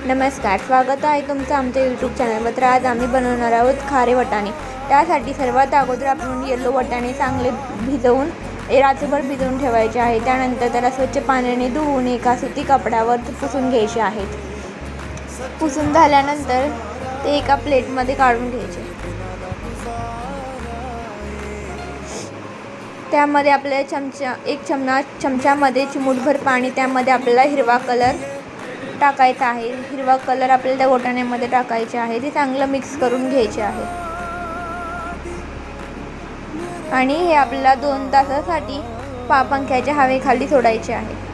नमस्कार, स्वागत आहे तुमचं आमच्या यूट्यूब चॅनलवर। तर आज आम्ही बनवणार आहोत खारे वाटाणे। त्यासाठी सर्वात अगोदर आपण येलो वाटाणे चांगले भिजवून रात्रभर भिजवून ठेवायचे आहे। त्यानंतर त्याला स्वच्छ पाण्याने धुवून एका सुती कपड्यावर पुसून घ्यायचे आहेत। पुसून झाल्यानंतर ते एका प्लेटमध्ये काढून घ्यायचे। त्यामध्ये आपल्याला एक चमच्यामध्ये चिमूटभर पाणी, त्यामध्ये आपल्याला हिरवा कलर टाकायचा आहे। हिरवा कलर आपल्याला त्या वाटाण्यामध्ये टाकायचे आहे। ते चांगलं मिक्स करून घ्यायचे आहे आणि हे आपल्याला 2 तासासाठी पंख्याच्या हवेखाली सोडायचे आहे।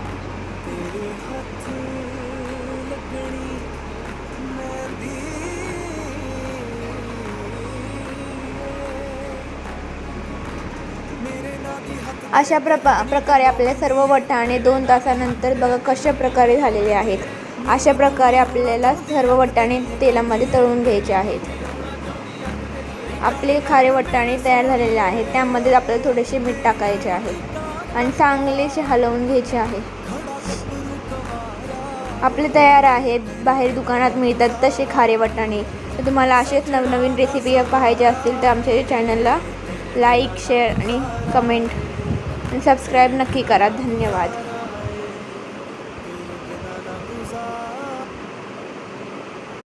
अशा प्रकारे आपले सर्व वाटाणे 2 तासानंतर बघा कशा प्रकारे झालेले आहेत। अशा प्रकारे आपल्याला सर्व वाटाणे तेलामध्ये तळून घ्यायचे आहेत। आपले खारे वाटाणे तयार झालेले आहेत। त्यामध्ये आपल्याला थोडेसे मीठ टाकायचे आहे आणि चांगलेसे हलवून घ्यायचे आहे। आपले तयार आहेत। बाहेर दुकानात मिळतात तसे खारे वाटाणे। तर तुम्हाला असेच नवनवीन रेसिपी पाहायचे असतील तर आमच्या चॅनलला लाईक, शेअर आणि कमेंट आणि सबस्क्राईब नक्की करा। धन्यवाद।